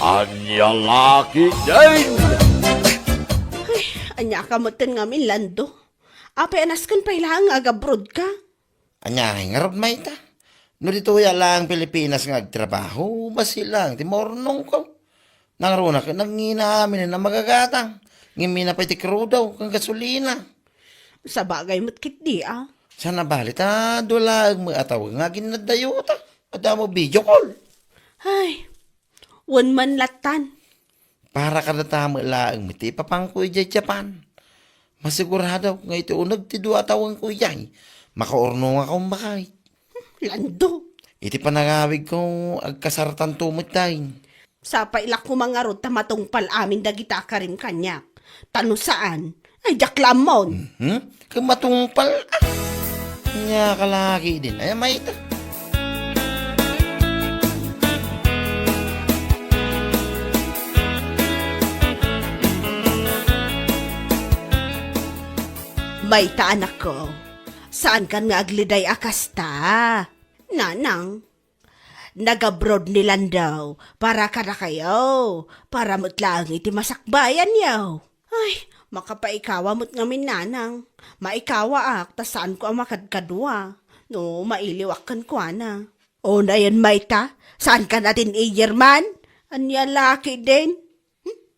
Anya laki din. Anya ka mo nga Lando. Apay anaskan pa ilang agabrod ka. Anya, ngarod may ta. No dito ya lang Pilipinas nga agtrabaho, basi lang, timornong ko. Nangaruna ka, nanginamin na magagatang. Ngimina pa itikro daw, kang gasolina. Sa bagay mo't kit di Sana balita, dulag mo ataw nga ginadayo ta. Ada mo video call. Ay, one man latan. Para kada tama lang, miti papangko ijay Japan. Masigurado nga ito unag ti dua tawang ko ijay. Makaorno nga akong bakay. Lando. Iti panangawig ko agkasaratan tumot tayo. Sa pailak ko mga rod tamatong amin dagita ka rin kanyak. Tano saan? Ay, jaklamon. Kamatungpal ah. Nya kalaki din. Ay, may ita. May ta anak ko. Saan kan nga agliday akasta? Nanang. Nag-abroad nilan daw para ka na kayo. Para mo't lang iti masakbayan yaw. Ay, makapaikawa mo't ngamin nanang. Maikawa saan ko ang makadkadwa. No, mailiwak kan ko ana. O na yan may ta, saan ka natin iyerman? Anya laki din.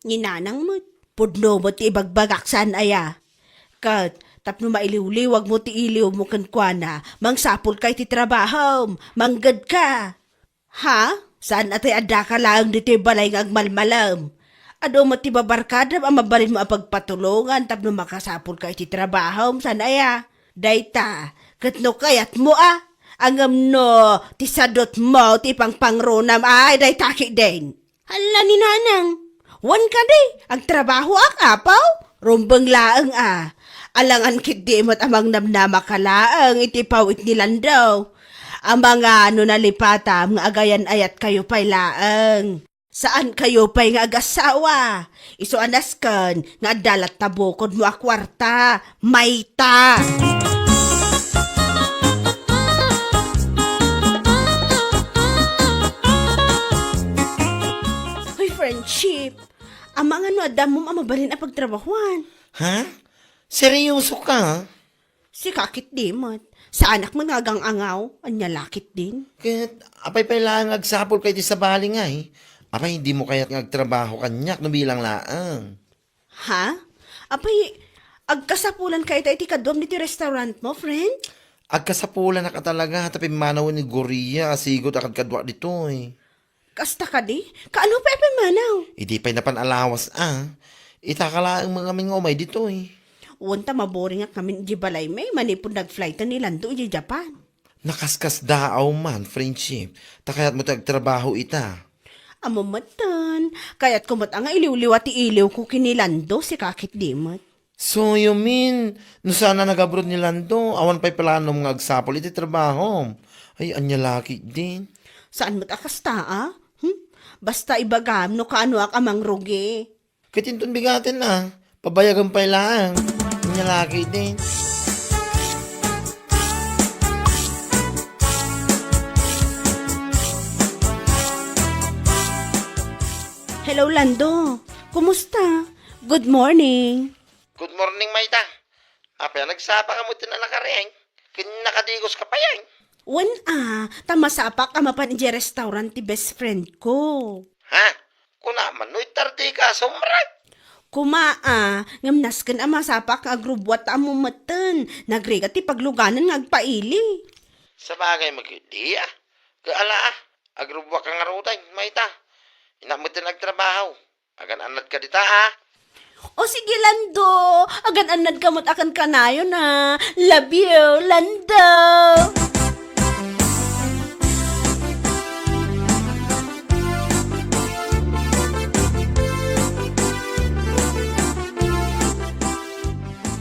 Ninanang mo't. Pudno mo't ibagbagak saan aya. Kat, tapno mailiw-liwag mo ti iliw mo kan kwa na, mangsapol kay ti trabaho, manggad ka. Ha? Saan atay ada ka lang dito balay ng agmalmalam? Ado mo ti babarkada, ang mabalin mo ang pagpatulungan, tapno makasapol kay ti trabaho, saan aya? Dayta, katno kayat mo Angam no, ti sadot mo, ti pangpangronam, ay dayta ki din. Hala ni nanang, wan ka di, ang trabaho apaw, rumbang laang Alangan kit di mo't amang namnama kalaang itipawit nilan daw. Ang mga nalipatam nga agayan ayat kayo pa'y laang. Saan kayo pa'y nga agasawa? Iso anaskan nga dalat tabukod mo akwarta. Mayta! Hoy, friendship. Ang mga adam mo amabalin ang pagtrabahuan. Ha? Seryoso ka? Si kakit di mo't. Sa anak mo nagang angaw, anya lakit din. Kahit apay pa lang agsapol kay di sa bali nga eh. Apay hindi mo kaya't ngagtrabaho kanyak no bilang laang. Ha? Apay, agkasapulan kayo tayo ti kadwam ni ti restaurant mo, friend? Agkasapulan na ka talaga tapi manaw ni Goria sigot akad kadwa dito eh. Kasta ka di? Kaano pa manaw? Hindi pa'y napanalawas Itakala ang mga mingomay dito eh. Wanta maboring nga kami di balay may manipod nag-flight na nilan doon di Japan. Nakaskas daaw man, friendship. Takayat mo tagtrabaho ita. Amo matan, kaya't kumot ang iliw-liw at iliw ko kinilando si kakit di mat. So you mean, no sana nag-abroad ni Lando, awan pa'y plano mga agsapol iti trabaho. Ay, anya laki din. Saan mo't akasta Basta ibagam no kaano ak amang rugi. Katintun bigatin pabayagan pa'y lang. Anya laki din. Hello Lando, kumusta? Good morning. Good morning, Mayta. Apa nagsapa ka mo tinanakareng? Kinakadigos ka pa yan. Wan tamasapak amapan iti restaurant ti best friend ko. Ha? Kunaman, no'y tardi ka, sumrat. Ngamnas kan amasapak nga agrubwat amumatan. Nagriga ti pagluganan nga agpaili. Sa bagay magkidi Kaala agrubwa ka nga rutay, Mayta. Inamot na nagtrabaho. Agan anad ka dita O sige Lando, agan anad kamot akan kanayo na. Love you, Lando.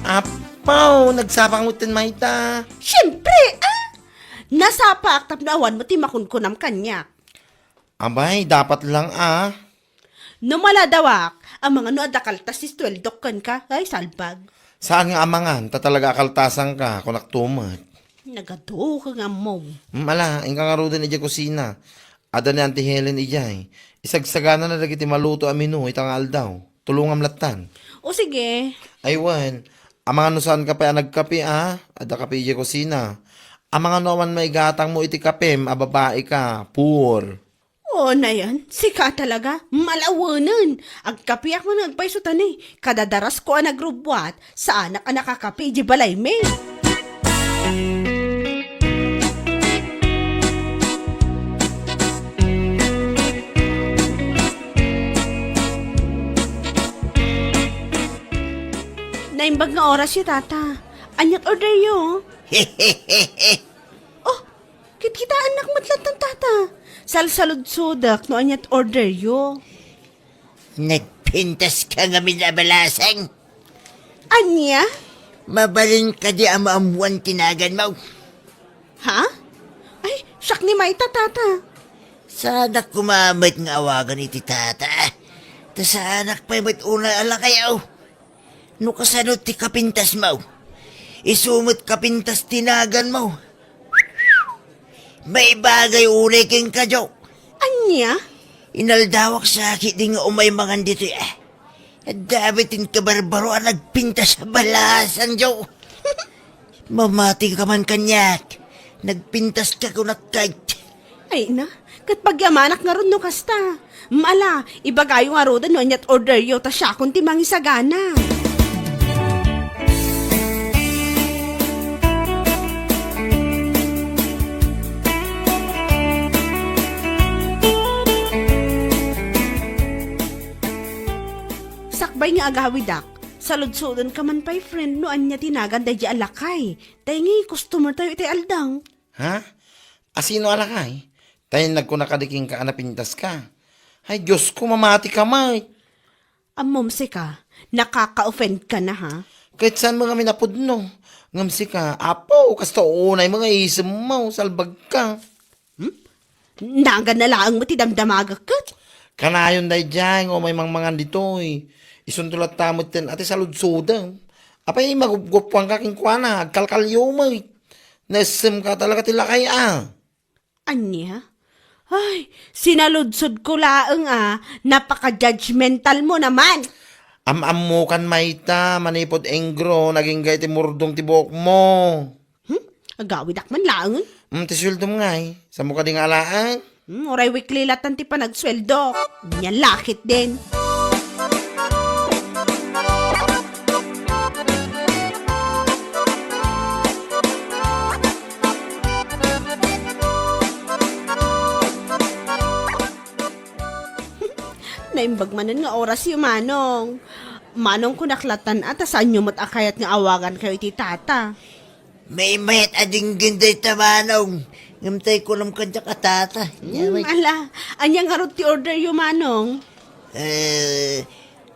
Apaw, nagsapang mo tin, Mayta. Siyempre, nasapak tapnawan mo ti makunkunam kanya. Abay, dapat lang No maladawak, ang mga no adakaltas si Stueldok kan ka, ay salbag. Saan nga amangan, talaga akaltasan ka, kung naktumat. Nagado ka nga mo. Mala, ingka nga ro din kusina. Ada ni Auntie Helen ijay. Isagsagana na lagi ti maluto amino itang aldaw. Tulungam latan. O sige. Aywan, ang mga nusan ka pa nagkape ada kape ije kusina. Ang mga naman may gatang mo iti kapem, babae ka, poor. O na yan, sika talaga, malawanan. Agkapiak mo nagpaisutan eh. Kadadaras ko ang nagrubwat, sa anak ang nakakapi, di balay me. Naimbag nga oras yung tata. Anyat order yo. Oh, kita anak matlat ng tata. Salsalud-sudak no anyat order yo. Nagpintas ka nga minabalasang. Anya? Mabalin ka di ang maamuan tinagan mo. Ha? Ay, siyak ni Maita tata. Sana kumamit nga awagan iti tata. Ta sa anak pa mo't una ala kayo. No kasano ti kapintas mo. Isumot kapintas tinagan mo. May bagay unay king kadyo. Anya? Inaldawak sa akin di nga umay mangan dito Dabitin ka barbaro ang nagpinta sa balasan, Joe. Mamati ka man kanyak. Nagpintas ka kunakait. Ay na, kat pagyamanak nga ron no kasta. Mala, ibagayo nga ron no anyat order yo ta siya kung timang isagana. Sakbay nga agawidak, saludsudan ka man pa'y friend no anya tinagan dahi alakay. Tayo customer tayo iti aldang. Ha? Asino alakay? Tayo nagkunakadiking ka anapintas ka. Ay, Diyos ko, mamati ka, may. Amomsi ka, nakaka-offend ka na ha? Kahit saan mo kami napudno. Ngamsi ka, apo, kasta unay mga isam mo, salbag ka. Naga na lang mo ti damdamaga ka. Kanayon dahi dyan, o may mangmangan dito, eh. Isundulat tamot din, ati saludsudan. Apay, magupgupuan ka kinkwana, agkalkalyo, may. Nasem ka talaga tilakay, Anya? Ay, sinaludsod ko laang napaka-judgmental mo naman. Am mo kan Maita, manipod engro, naging gay ti murdong tibok mo. Agawid akman laang. Tisuldo mo nga eh. Sa mukha ding alaan. Oray weekly latan ti pa nagsweldo. Yan lakit din. Naimbag manan nga oras yung manong. Manong kunaklatan at saan nyo matakayat nga awagan kayo iti tata. May mayat ading ginday tamanong. Ngamtay ko lang kanya katata. Ala, anya nga ron ti order yung manong.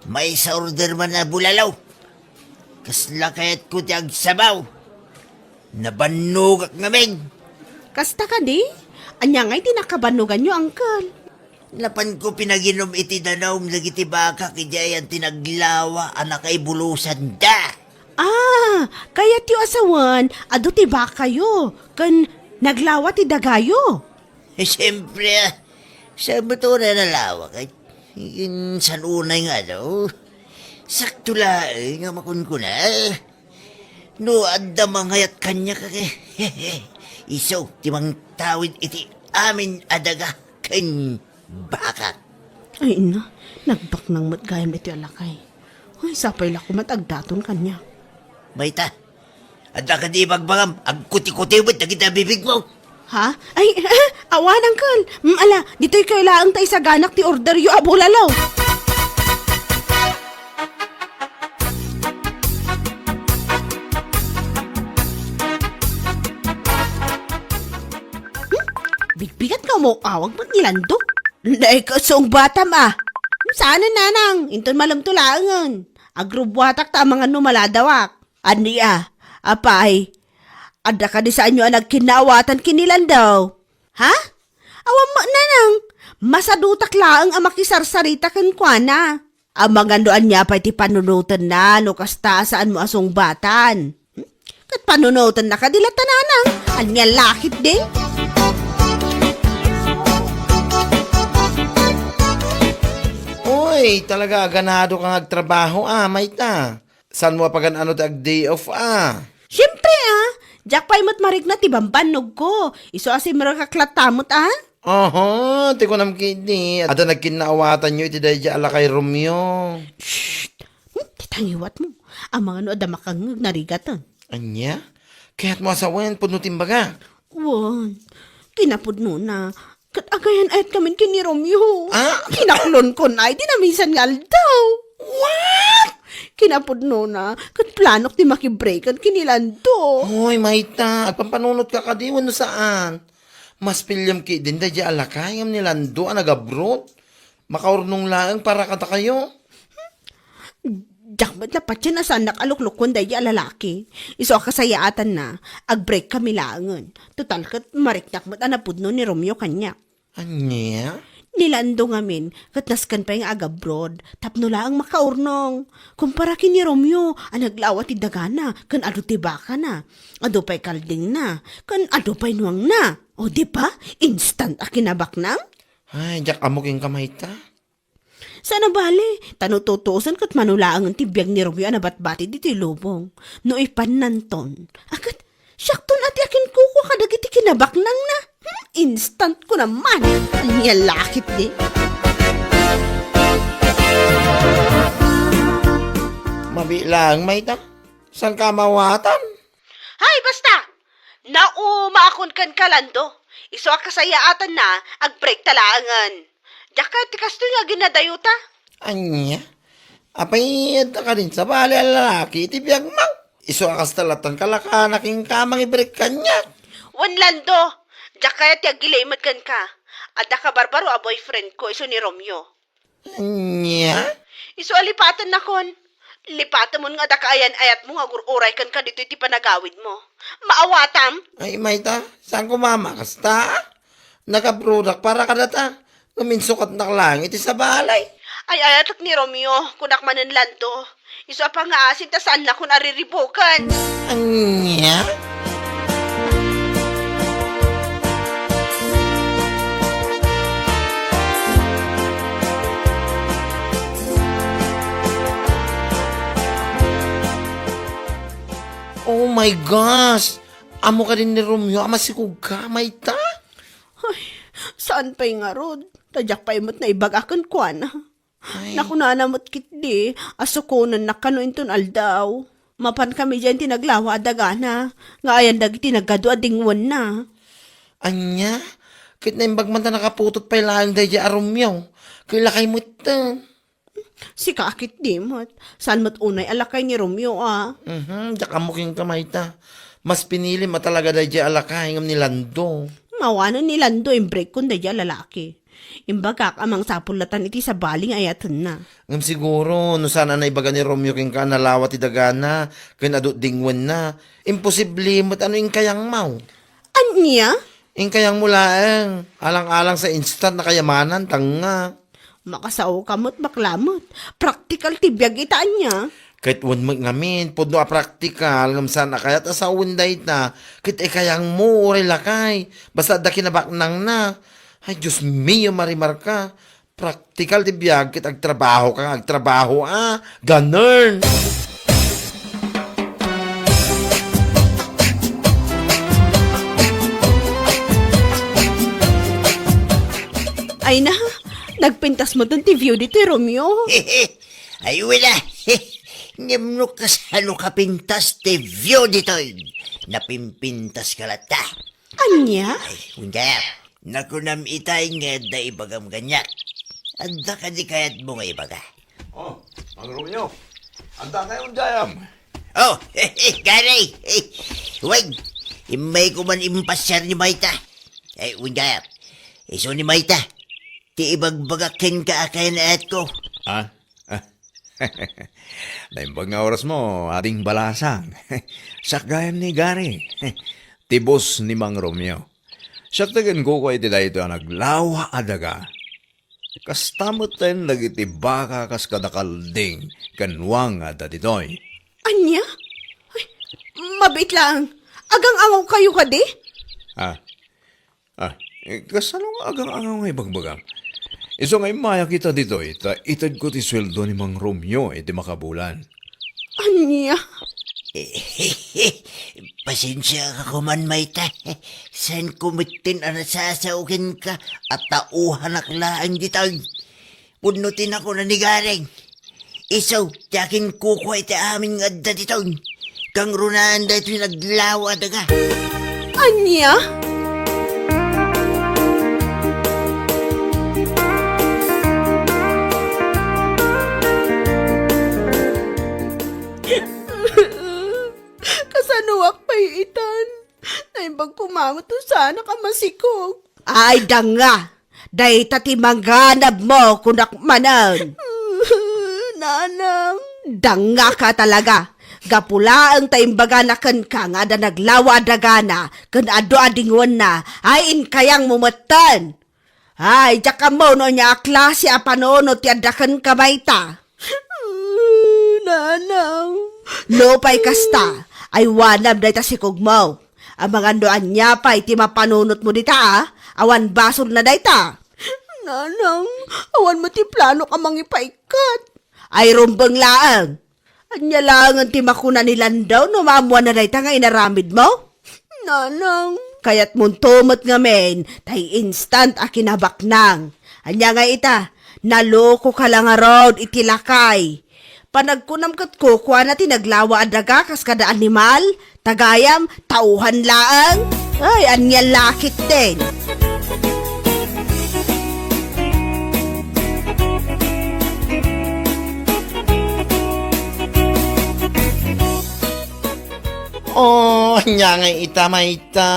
May sa order man na bulalaw. Kasla kayat ko ti agsabaw. Nabanugak ngamin. Kasta ka di? Anya nga'y tinakabanugan nyo, uncle. Lapan ko pinaginom iti danaw nagiti baka kijayan tinaglawa anak ay bulusan da. Kaya ti asawan, ado ti ba kayo? Kan naglawa ti dagayo. Siyempre, sa bato na nalawa kay san unay nga daw. Sakto lang nga makun ko na. No, adda manghayat kanya ka kay. Iso, timang tawid iti amin adaga kan baka. Ay na, nagbak ng matgayam iti alakay. Ay, sapay lako matagdaton kanya. Maita, adda ka di bagbangam, agkuti-kuti mo't nagita bibig mo. Ha? Ay, awan, uncle. Ala, dito'y kailangan tayo sa ganak ti order yu abulalaw. Bigbigat ka mo, awag ba't nilando? Dahil ka soong batam Sana nanang, inton malam tulangan. Agrubwatak ta mga numaladawak. Ani apay. Ada ka di sa inyo nagkinawatan kinilan daw. Ha? Awam mo nanang. Masadutak laang ang makisarsarita kan kwa. Ang mga doan niya pa iti panunutan na no kasta saan mo asong batan. Kat panunutan na kadilatan nanang. Anya lakit din. Uy, talaga ganado kang agtrabaho Mayta. San mo pagan ano tag day off Siyempre Jack pa imot marig na tibambanog ko. Iso asim mara kaklatamot Oho, ti ko nam kini. Ada nagkinaawatan nyo iti dahi ala kay Romeo. Titangiwat mo. Ang mga no ada makangag narigatan. Anya? Kaya't mo asawen, puno timbaga. Wan, kinapudno na. Kat agayan ayat kami kini Romeo. Kinaklon ko na, di na minsan nga daw. What? Kinapudno na. Kat planok di makibreakan kinilando. Hoy, Mayta, agpampanunot ka kadiwan no saan? Mas pilyam ki din dahi ala kayam nilando nag-abroad. Makaurnong laang para kata kayo. Jack, ba't lapat siya na saan nakaluklukon dahi alalaki? Iso kasayaatan na, ag-break kami langan. Total kat mariknak ba't anapudno ni Romeo kanya. Anya? Nilando ngamin, kat naskan pa yung agabroad, tapno laang makaurnong. Kumpara kin ni Romeo, ang naglawa ti dagana, kan ado ti baka na, ado pa'y kalding na, kan ado pa'y nuwang na. O di ba? Instant akinabak nang? Ay, Jack, amuking kamayta. Sana bali, tanututusan kat manulaang ang tibiyag ni Romeo na batbati di lubong. No ipan nanton. Akat, syakton ati akin kuko kadagiti kinabak nang na. Instant ko naman. Anya lakit di. Mabilang, Mayta. San ka mawatan? Hay, basta! Naumaakon kan kalando. Iso kasayaatan na, ag-break talaangan. Daka, tikas to nga ginadayuta. Anya? Apay, ka din sa bali ang lalaki, itibiyag mang. Iso akas talatan kalakanaking kamang ibrik kanya. Wanlando, daka ti agilaymat kan ka. Ada ka barbaro a boyfriend ko, iso ni Romeo. Anya? Iso alipatan na kon. Lipatan mo nga daka ayan ayat mo nga gururay kan ka dito iti panagawid mo. Maawatam? Ay, Mayta, saan ko mamakas ta? Nakaprodak para kadata. Kuminsukat na lang iti sa balay. Ay ayatak ni Romeo, kunak manan lando. Iso pa nga asin ta saan na kun ariribukan. Anya? Oh my gosh! Amo ka din ni Romeo, amasikog ka, Mayta? Ay, saan pa'y nga rod? Tadyak pa imot na ibagakan ko na. Ay. Naku na namot kit di, asukunan na kanuinton aldaw. Mapan kami dyan tinaglawa adagana. Nga ayan dagiti nagado adingwan na. Anya? Kit na imbagman ta nakaputot pa ilang dahi a Romeo. Kailakay mo ito. Si kakit di mo't. Saan mo't unay alakay ni Romeo Diyak amuking kamay ta. Mas pinili matalaga dahi alakay ngam ni Lando. Mawano ni Lando yung break kung daya lalaki. Imbagak amang sapulatan iti sa baling ayatan na. Ngam siguro, no sana na ibaga ni Romeo king ka nalawat idagana, kin adot dingwan na. Imposible mo't ano yung kayang mau. Anya? Yung kayang mulaang, alang-alang sa instant na kayamanan, tanga. Makasaw kamot baklamot. Practical tibiyag itaan niya. Kahit wan ngamin, pud no a practical, ngam sana kayat asawin dahi na, kahit kayang mo, uri lakay. Basta da kinabaknang na. Ay, Diyos mio, marimar ka. Practical di biyag, kit agtrabaho ka, agtrabaho ganern. Ay na, nagpintas mo dun ti view dito, Romeo. Ay, wala. Ngemno ka sa ano kapintas te view ditoy. Napimpintas ka lata. Anya? Ay, undaya. Nakunam itay nga da ibagam ganyak. Anda ka di kayat mo nga ibaga. Oh, Mang Romeo. Anda kayo dayam. Oh, garay. Wag, imay ko man impasyar ni Maita. Ay, undaya. Iso ni Maita. Ti ibagbagakin ka akay na et ko. Ah? Naimbag nga oras mo, ating balasang. Sakgayam ni Gary. Tibos ni Mang Romeo. Saktagan ko ko iti dahito naglawa adaga. Kastamot tayo nagiti baka kas kadakalding kanwang at ditoy. Anya? Ay, mabait lang. Agang-angaw kayo ka di? Kasano nga agang-angaw nga ibagbagam? Iso nga maya kita dito, itad ko ti sweldo ni Mang Romeo, iti makabulan. Anya? Pasensya ka kuman, Mayta. San kumitin ang nasasaukin ka at tauhan aklaan ditang. Punutin ako na ni Garing. Isaw, tiyakin kukuha iti aming adda ditang. Kang runaan dahito yung naglawa daga. Anya? Kasanuwak pa'y itan. Naimbang kumamot to sana ka masikog. Ay, danga. Day tatimangganab mo kunakmanan. Nanang. Danga ka talaga. Gapula ang taimbaga na kan ka nga da naglawa dagana kan ado adingon na ay in kayang mumatan. Ay, jaka mo no niya klase a panono ti adakan kamayta. Nanang. Lopay kasta, ay wanam day tasikog mo. Ang mga doan niya pa iti mapanunot mo dita awan basol na day ta. Nanang, awan mo ti plano ka mangipaikat. Ay rumbang laang. Anya lang ang timakuna nilan daw no maamuan na day ta nga inaramid mo. Nanang, kaya't mong tumot nga men, tay instant a kinabaknang. Anya nga ita, naloko ka lang nga road itilakay. Panagkunam kat ko, kuha na tinaglawa adaga kas kada animal, tagayam, tauhan laang. Ay, anya lakit din. Oh, nya nga ita, Mayta.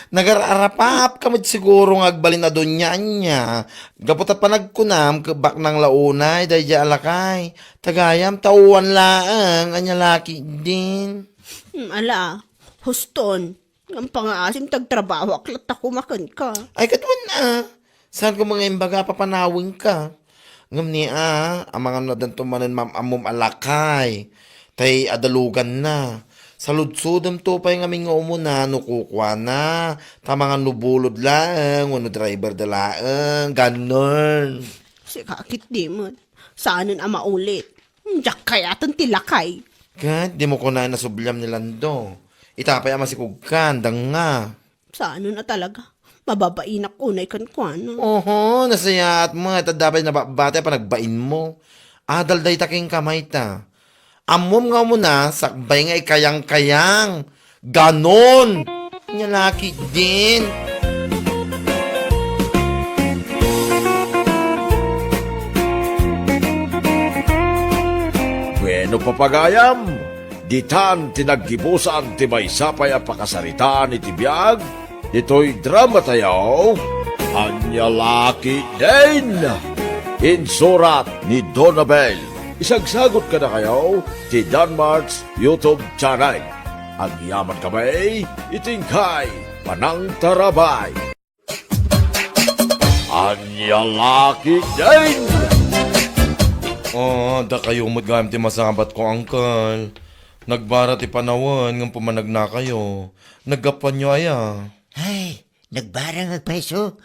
Nagararapap kamad siguro nga agbalin na doon niya. Gapot at panagkunam, kabak ng launay, dahi di alakay. Tagayam, tauan laang, anya laki din. Ala, huston. Ang pangaasim tagtrabaho, aklat ako makan ka. Ay, katuan na. Saan ko mga imbaga papanawin ka? Ngam ni ang mga nadantumanan mamamum alakay. Tay adalugan na. Sa ludsudam to pa yung aming umuna, no kukwa na. Tamang nubulod lang, ano driver da lang, ganon. Si kakit di mo. Saanan ang maulit? Diyak kaya tan tilakay. Kat, di mo ko na nasubyam ni Lando. Itapay ama si Kugkan, dang nga. Saanan na talaga? Mababainak unay kan kwa no. Oho, nasaya at mga tadapay na bate pa nagbain mo. Adal day taking kamay ta. Amom nga mo na, sakbay nga kayang-kayang. Ganon! Nyalaki din. Bueno papagayam, ditan tinaggibusan ti may sapay a pakasaritaan iti biyag, ito'y drama tayo, Anyalaki din! Insurat ni Donabel. Isagsagot ka na kayo ti Danmarks YouTube channel. Ang yaman kamay, itingkay, panang tarabay. Anyalaki din! Oh, da kayo magayam ti masabat ko, uncle. Nagbara ti panawan, ng pumanag na kayo. Naggapan nyo aya. Ay, nagbarang agpaiso.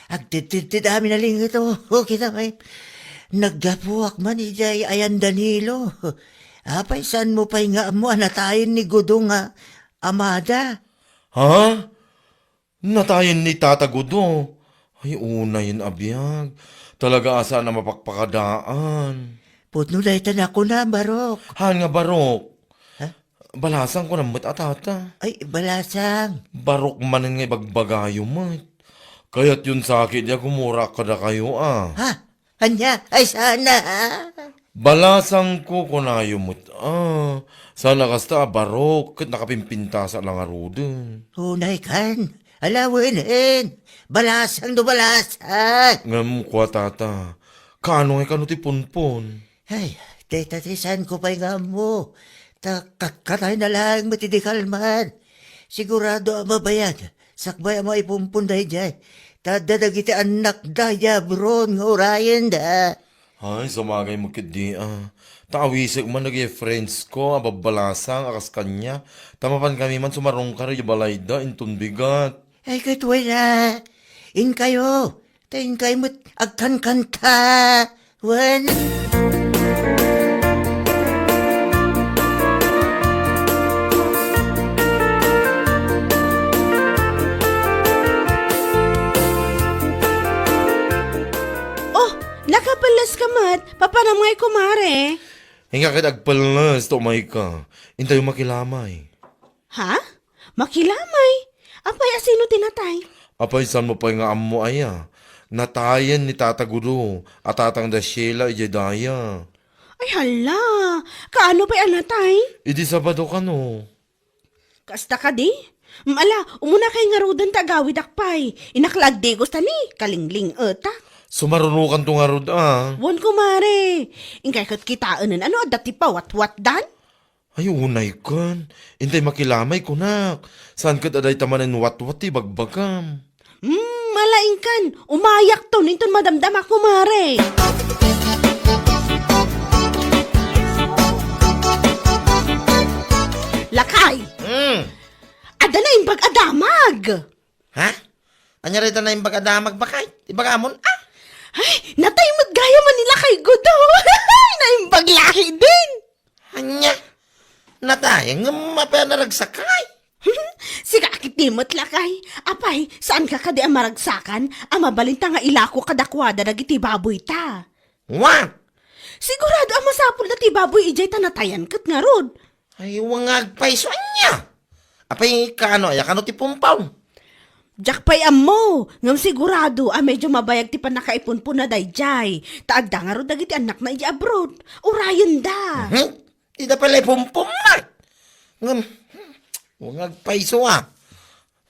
Agtitidami na ling ito. O, kita kay. Naggapuak man ijay ayan Danilo. Apay saan mo pa'y nga mo anatayin ni Gudong nga Amada? Ha? Natayin ni Tata Gudo. Ay, una yun abiyag. Talaga asa na mapakpakadaan. Putno na itan ako na, Barok. Han nga barok. Ha? Balasang ko namat atata. Ay, balasang. Barok manin nga ibagbagayo mat. Kaya't yun sa akin, ya kumura ka na kayo Ha? Anya? Ay, sana. Balasang ko kunayo mat. Sana kasta barok. Kat nakapimpinta sa lang arudin. Unay kan. Alawin. Balasang do balasang. Ngam ko tata. Kano ay kano ti punpon. Ay, tetatisan ko pa'y nga mo. Kakatay na lang matidikal man. Sigurado ang mabayag. Sakbay mo ipumpunday dyan. Tadadagiti anak daya bron nga orayan da. Ay, sumagay mo kidi Taawisig man naging friends ko, ababalasang akas kanya. Tamapan kami man sumarong ka rin balay da, intun bigat. Ay, katway na. In kayo. Tayin kayo mo't agkan kanta. Wan. Oh, nakapalas ka mat. Papanamay kumare. Hinga ka agpalas, tumay ka. Intay makilamay. Ha? Makilamay? Apay asino tinatay? Apay, saan mo pa nga amo aya? Natayan ni Tata Gudo at Tatang da Sheila ijadaya. Ay hala, kaano pa'y anatay? Idi Sabado ka no. Kasta ka di? Mala, umuna kay nga rodan tagawid akpay. Inaklagdi gusta ni, kalingling eta. Sumarunukan to nga rod Wan kumare. Ingkay kat kitaanan, ano dati pa wat dan? Ay, unay kan. Intay makilamay kunak. Saan ka daday tamanin wat-wati bagbagam? Malaingkan. Umayak to, ninton madamdam ako kumare. Lakay, ada na yung pag-adamag. Ha? Anya rita na yung bagadamag bakay? Ibagamon? Ay, natay magaya man nila kay Gudo. Naimbag lahi din. Anya? Natayang mapaya naragsakay. Si kakit dimot lakay. Apay, saan ka kadi ang maragsakan? Ang mabalinta nga ilako kadakwada na giti baboy ta. What? Sigurado ang masapul na ti baboy ijay tanatayan kat nga rod. Ay, wangag paiso anya. Apay, kano, aya kano ti pumpaw. Jack pa'y amo, ngam sigurado, medyo mabayag ti panakaipunpun na dayjay. Taagda nga ro dagiti anak na iji abroad. Urayan da. Di na pala ipumpumat. Wangag paiso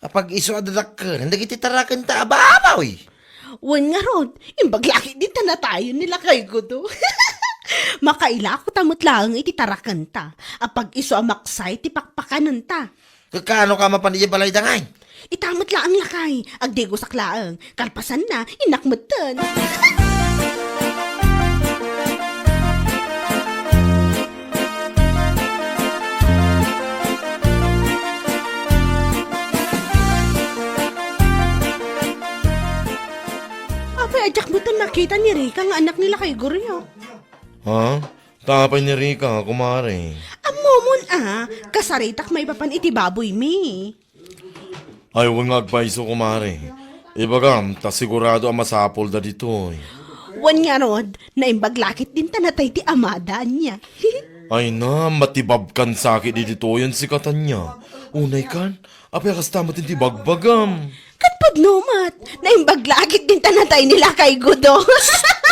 Apag iso adadak ka, hindi kiti tarakan ta ababaw Wan nga rod, imbaglaki din na tayo nila kay Gudo. Makaila ko tamot lang iti tarakan ta. Apag iso amaksay ti pakpakanan ta. Kakano ka mapanidya balay dangay? Itamot laang lakay, agdigo saklaang, kalpasan na, inakmutan. Apay, adyak mo nakita ni Rika nga anak nila kay Guryo. Ha? Tapay ni Rika, kumare. Amomon kasaritak may papan iti baboy mi. Ay, wangag paiso, kumare. Ibagam, ta sigurado ang masapol da dito Wan nga rod, naimbaglakit din tanatay ti amada niya. Ay na, matibab kan sakit di dito yan si katanya. Unay kan, apay kastamat hindi bagbagam. Katpad numat, naimbaglakit din tanatay nila kay Gudo.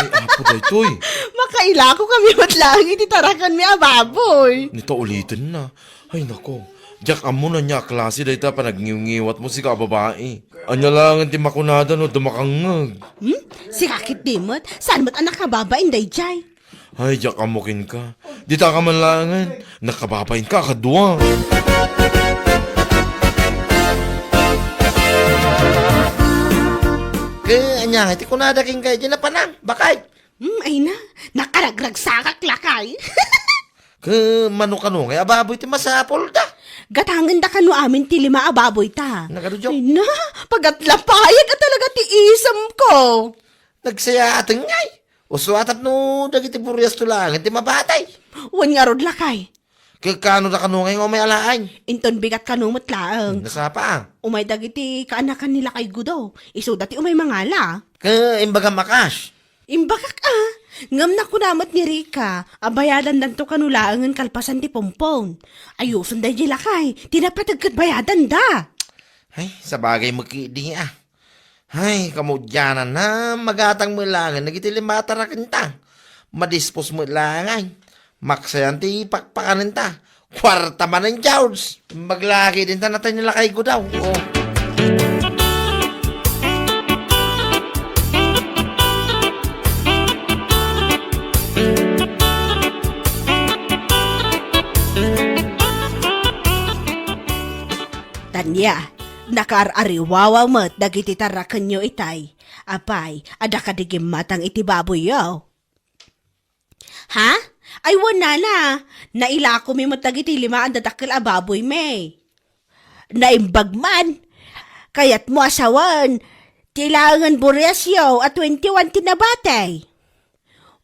Ay, apo da ito'y. Makaila ko kami matlang ititarakan mi ababoy. Nito ulitin na. Ay nako, Jack amo na niya klase da ita pa nagngiwat mo si kababae. Anya lang ti makunada no dumakangag. Si kakit dimot, saan mo't anak kababain day jay? Ay, Jack amukin ka. Di ta ka manlangan. Nakababain ka, kadwa. Anya, iti kunada king kayo dyan na panang. Bakay? Ay na, nakaragragsakak lakay. Mano-kano, kaya ababoy ti masapol da. Gatangan da kano amin ti lima ababoy ta. Nagadudyok. Ay na, pagatlapayag ka talaga ti isam ko. Nagsaya ating ngay. Uso atap no, dagiti buryas tulang, iti mabatay. Wan nga rod lakay. Kano na kano ngayon may alaay. Inton bigat kano matlaang. Nasapa Umay dagiti kaanakan nila kay Gudo. Iso dati umay mangala. Imbaga makas. Imbakak ngam na kunamat ni Rika, abayadan danto kanulaangan kalpasan ti pompon. Ayuson day lakay, tinapatagkat bayadan da. Ay, sa bagay magkidi Ay, kamudyanan na magatang mo langan, nagitilimatarakan ta. Madispos mo langan. Maksayan ti pakpakanin ta. Kwarta man ang George. Maglaki din ta natin nila kay Gudaw. Tanya, nakar-ariwawa mo't dagiti tarakan nyo itay. Apay, ada kadigim matang iti baboy yaw. Ha? Ay wala na. Nailako mi matagiti limaan dadakil ababoy me. Naimbag man. Kayat mo asawan. Tilangan buresyo at 21 tinabatay.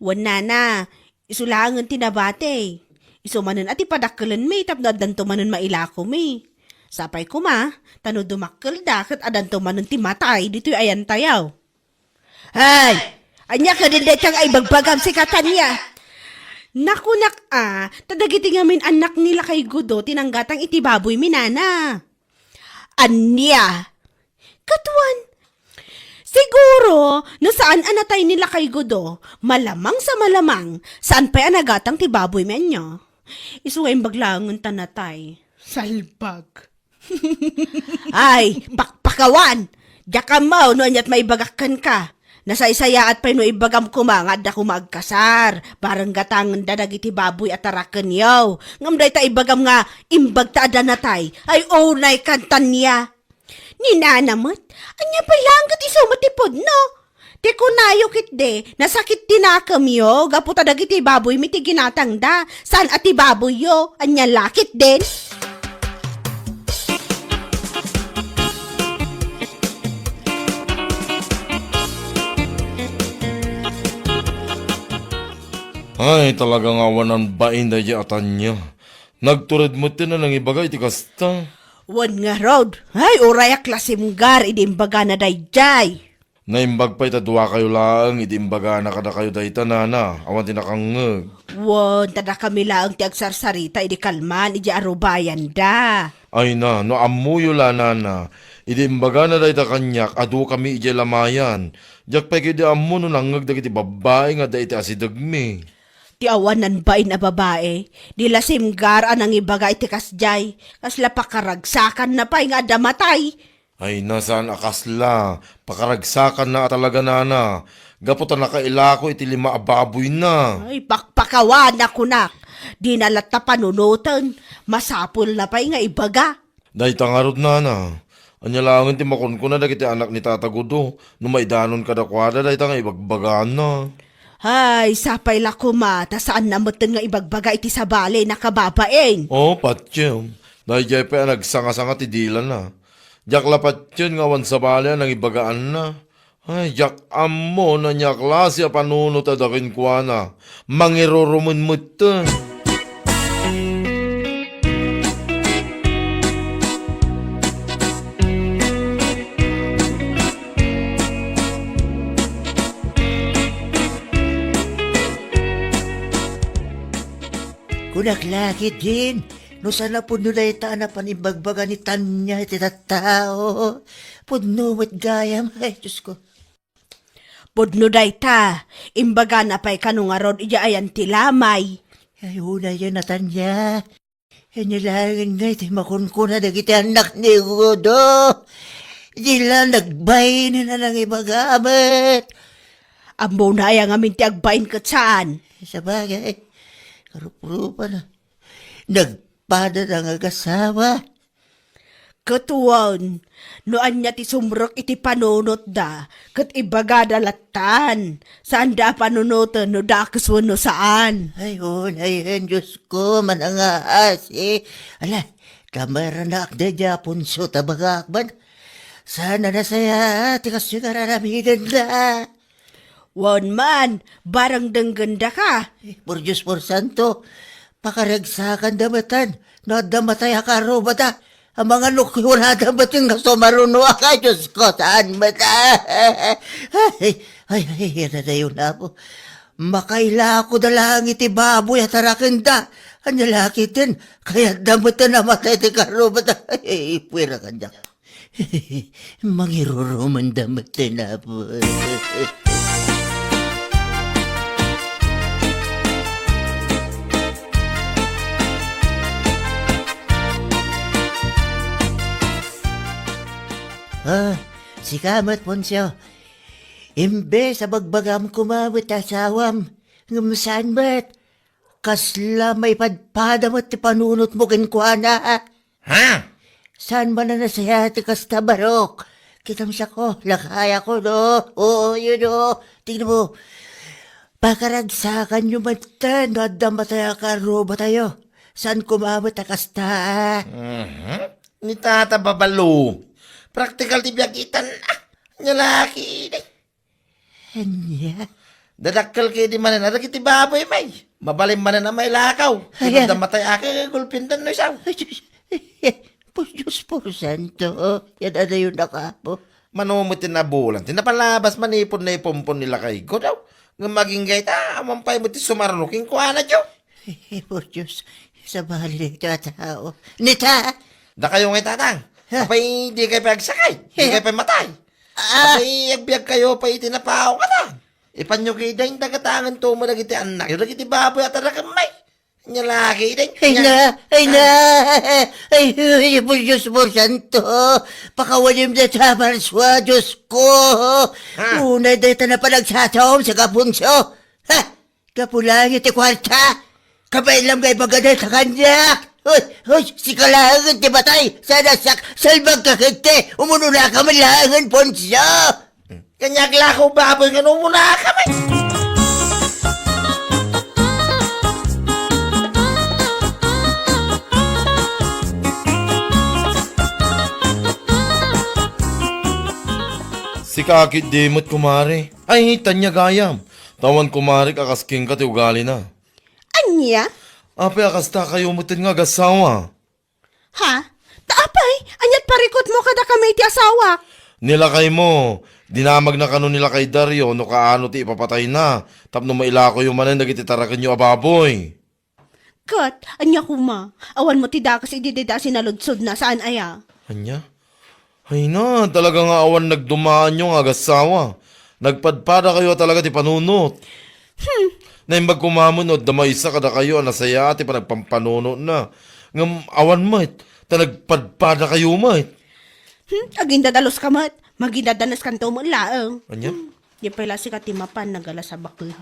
Wala na, isulangan tinabatay. Isumanan at ipadakalan may tapno adanto manan mailako may. Sapay ko ma, tano dumakkel dakat adanto manan timatay dito'y ayan tayaw. Hay! Anya ka din detang ay bagbagam si katanya. Nakunak tadagiti ngamin anak nila kay Gudo tinanggatang itibaboy minana. Anya! Katuan! Siguro, no saan anatay nila kay Gudo, malamang sa malamang, saan pa'y anagatang tibaboy menyo. Isuway baglangon tanatay. Salbag. Ay, pakpakawan! Diyakan mo, no anyat maibagakan ka. Nasaysaya at pa'y no ibagam kumangad na kumagkasar. Barang gatangan da dagiti baboy at tarakan yaw. Ngamday ta ibagam nga, imbag ta adanatay, ay onay kantan niya. Ninanamot, anya pa'y langgat iso matipod, no? Ti kunayo kit de, nasakit tinakam yo, gaputa dagiti baboy miti ginatang da. Saan ati baboy yo, anya lakit din? Ay, talagang awanan bain na atan niya. Nagturid mo na ng ibagay ti kasta. Wan nga road, ay uraya klasimgar, idimbaga na dayjay. Naimbag pa itadwa kayo lang, idimbaga na kada kayo dahi tanana, awan tinakangag. Wan, tada kami lang ti agsarsarita, idi kalman, idi arubayan da. Ay na, no amuyo la nana, idimbaga na dahi ta kanyak, adu kami ije lamayan. Diyak pa kaya amu no nangag dagiti babae nga dahi ti asidagmi. Ti awanan ba na babae, di lasimgar anang ibaga iti kasjay, kasla pakaragsakan na pa nga damatay. Ay nasaan akasla, pakaragsakan na talaga nana. Gaputan na kailako iti lima ababoy na. Ay, pakpakawan na kunak, di nalata panunutan, masapul na pa nga ibaga. Dahi tangarod nana. Anya langan ti makon ko na dagiti anak ni Tata Gudo. No maidanon kada kwada dahi tanga ibagbagaan na. Ay, sapay la kumata, saan namutan nga ibagbaga iti sabali na kababain. Oh, patyem. Dahi jay pa nagsanga-sanga ti dila na. Jak lapat yun nga wan sa bala nang ibagaan na. Ay, jak amo na niya klase a panunot adakin kwa na. Mangirurumun mo ito. Kunak lakit din. No sana po nula ita na panibagbaga ni Tanya iti tattao. Pudno mat gayam. Ay, Diyos ko. Pudno day ta, imbaga na pa'y kanungarod iya ayan tilamay. Ay, una yan na Tanya. Inilangan nga iti makunkuna dagiti anak ni Gudo. Di lang nagbayin na nang ibagamit. Ambo na ayang amin ti agbain kat saan. Sa bagay, karup-rupa na. Nagpada ng agasawa. Katuan, noan niya ti sumrok iti panunot da, kat ibaga dalatan. Saan da panunutan no da kaswano saan? Ay, ay, Diyos ko, manangaas eh. Ala, kamara na akda Japon so tabagakban. Sana na saya, tikas yung kararamidan da. Wan man, barang dangganda ka. Por Diyos por Santo, pakaragsakan damatan, no damatay akaro bata. Ang mga nuki wala damating nga sumaruno ka, Diyos ko, saan bata? Ay, yan na yun na po. Makaila ako dalang iti baboy at arakanda. Ang lalaki din, kaya damatan na matay ti karo bata. Ay, pwera ka dyan. Mangiruruman damatan na po. Si Kamat Ponsyo, imbe sa bagbagam kumawit asawam, ngamasaan ba't? Kasla may padpadam at panunot mo kinkwana. Ha? Saan ba na nasaya ti kasta barok? Kitam siya ko, lakaya ko, no? Oo, yun, no? Tingnan mo, pakaragsakan nyo matan, no? Damataya ka, ba tayo? Saan kumawit a kasta? Ni Tata Babalo. Practical ti biyagitan. Nya laki day. Anya? Dadakkel kayo di manan, ada kiti baboy may. Mabalim manan na may lakaw. Ayan. Ito damatay aking gulpindan no isaw. Diyos po, santo. Yan na yun nakapo. Manumutin na bulan. Tinapalabas manipon na ipumpon nila kay ko daw. Nga maging gayta, amampay mo ti sumarunukin ko ana jo. Po Diyos, sa bali ng tao. Nita! Da kayo ngay tatang. Apay di kayo pagsakay. Di kayo pamatay. Apay agbiag kayo pa itinapaw ka ta. Ipanyo kayo dahil tagatangan to mo nagiti anak. Yung nagiti baboy at arakamay. Nya laki din. Ay, po Diyos po, santo. Pakawalim na sa marswa, Diyos ko. Unay dito na pa nagsasawam sa kapunso. Ha? Kapulangit ti kwarta. Kapailam kay bagada sa kanya. Hoy, si kalangan ti batay. Sana salbag kakite. Umuno na ka malangan, Ponso. Kanyag lakaw baboy nga nung muna kami. Si kakit dimot kumari. Ay, tanya gayam. Tawan kumari kakasking ka ti ugali na. Anya? Ape akasta kayo mutin nga gasawa. Ha? Taapay, anyat parikot mo kada kamay ti asawa. Nilakay mo. Dinamag na kano nila kay Dario no kaano ti ipapatay na. Tapno mailako yung manan nagititarakan yung ababoy. Kat, anya kuma. Awan mo ti dakas ididida sinaludsod na saan aya. Anya? Ay na, talaga nga awan nagdumaan yung agasawa. Nagpadpada kayo talaga ti panunot. Naimbag kumamunod, damaysa kada kayo, nasaya ati pa nagpampanunot na. Ngam awan mait, ta nagpadpada kayo mait. Agindadalos ka mat. Magindadanas kanto mo laang. Anya? Di pala si katimapan nagala sa bakla.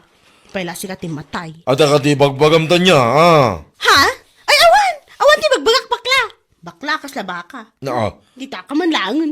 Di pala si katimatay. At ka ti bagbagam ta niya, ha? Ha? Ay, awan! Awan ti magbagak bakla! Bakla kas baka. Na, Di ta ka man langan.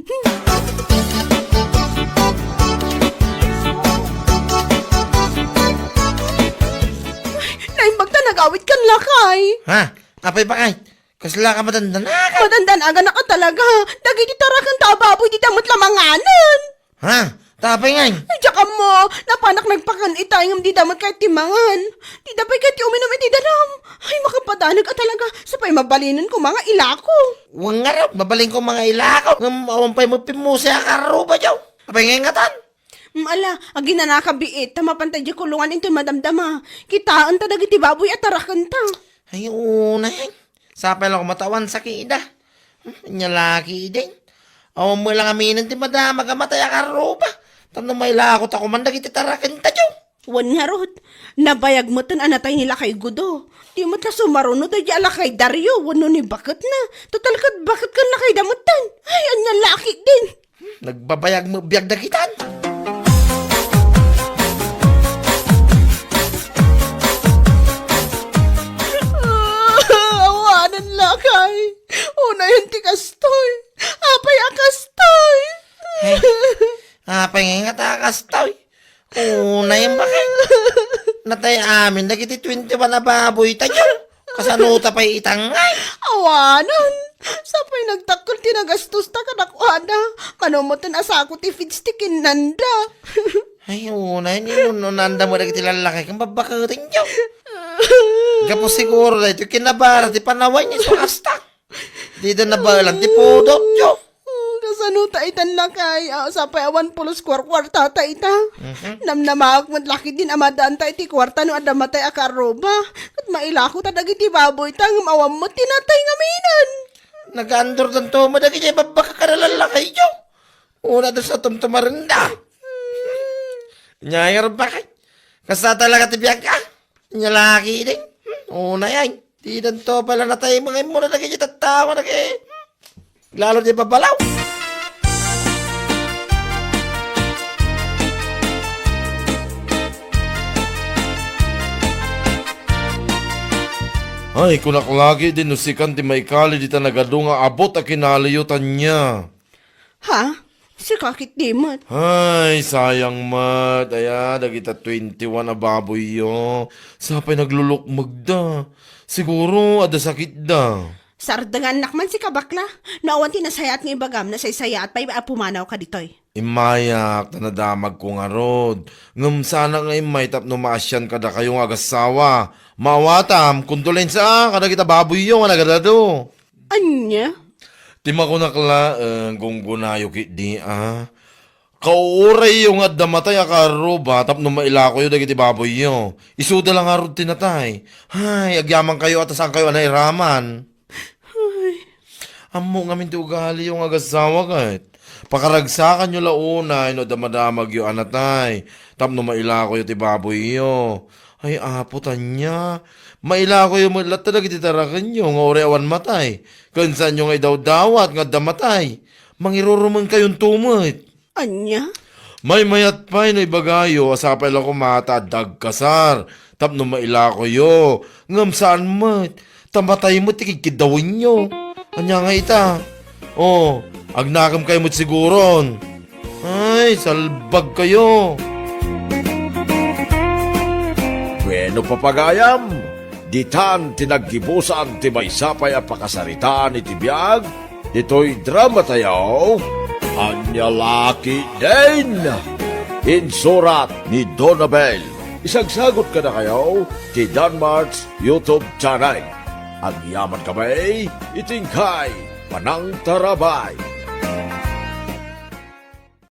Naimbag ta nagawit kan lakay. Ha? Apay pa kay? Kasla ka matanda na ka. Madandan aga na ka talaga. Dagiti tarakan ta baboy di damot lamanganan. Ha? Tapay ngay. Ay, tsaka mo, napanak nagpakan itayang di damat kahit timangan. Di dapay kahit uminom iti daram. Ay, makapadanag ka talaga. Sapay mabalinan ko mga ilako. Huwag nga raw, babaling ko mga ilakaw. Ngam awampay mo pimusya karo ba jaw? Apay ngay ngatan. Ala, agi na nakabiit. Tamapantay di kulungan into madamdama. Kitaan ta dagiti baboy at tarakan ta. Ay, una yan. Sapay lang ko matawan sa kida. Nyalaki din. Awan mo lang aminan ti madama gamatay karo ba? Tanong may lakot ako man dagiti tarakan ta jaw. Wan nga rod. Nabayag mo tan anatay nila kay Gudo. Di mo ta sumaruno da ala kay Dario. Wano ni bakit na. Total kat bakit kan na kay damutan. Ay, anya laki din. Nagbabayag mo biyag dagitan. Awanan lakay. Una yun ti kastoy. Apay akastoy. Apay ngay nga takas tao. Una yung bakit. Natay amin, nagiti 21 na baboy tayo. Kasanuta pa'y itangay. Awanan. Sapay nagtakol tinagastos ta kanakuana. Manomotan asako ti fidstikin nanda. Ay, una yun, nanda mo nagiti lalaki kang babakating nyo. Gapo siguro na ito kinabara, di panawan niya sa kastak. Dito na balang, di pudot nyo. Kasanuta itan lakay. Sapay awan pulos kwarta ta ita. Namnamaak mo laki din amadaan ta iti kwarta no adamatay akaroba. At mailako ta dagiti baboy ta ngam awam mo tinatay ngaminan. Nag-andor doon to mo dagi niya babaka ka na lalaki nyo. Una doon sa tumtumarinda. Nyayar bakit? Kasa talaga tibiyag ka. Nyalaki din. Una yan. Di doon to pala na tayo mga muna dagi niya tatawa dagi. Lalo di babalaw. Ay, kunaklagi din usikan ti maikali di ta nagadunga abot a kinaliyutan niya. Ha? Si kakit dimot. Ay, sayang mat. Aya, dagita 21 na baboy yo. Sapay naglulukmag da. Siguro, ada sakit da. Sardangan nakman si kabakla. Naawan tinasayat ng ibagam na say sayat pa'y pumanaw ka ditoy. Imayak, tanadamag ko nga rod. Ngam sana nga imay tapno maasyan kada kayong agasawa. Mawatam, kondolensya, kada kita baboy yung nagadado. Anya? Tima ko nakla, gunggunayo kit di Kauray yung at damatay akaro ba, tapno mailako yung dagiti baboy yung. Isuda lang nga rod tinatay. Hay, agyaman kayo at saan kayo anairaman. Amo nga minti ugali yung agasawa kahit. Pakaragsakan nyo launa, no damadamag yung anatay. Tapno mailako yung tibaboy yo. Ay, apo tanya. Mailako yung malat talaga titarakan nyo, nga ore awan matay. Kansan nyo nga daw dawat, nga damatay. Mangiruruman kayong tumot. Anya? May mayat pa no ibagayo, asapay lang ko mata, dagkasar. Tapno mailako yo. Ngam saan mat? Tamatay mo, tikikidawin nyo. Anya nga ita. Oh, agnakam kayo mo't siguron. Ay, salbag kayo. Bueno papagayam, ditan tinaggibusan ti maysapay a pakasarita ni tibiyag, dito'y drama tayo, Anyalaki din! Insurat ni Donabel. Isagsagot ka na kayo ti Danmarks YouTube channel. Ang yaman kami, itingkay, panang tarabay.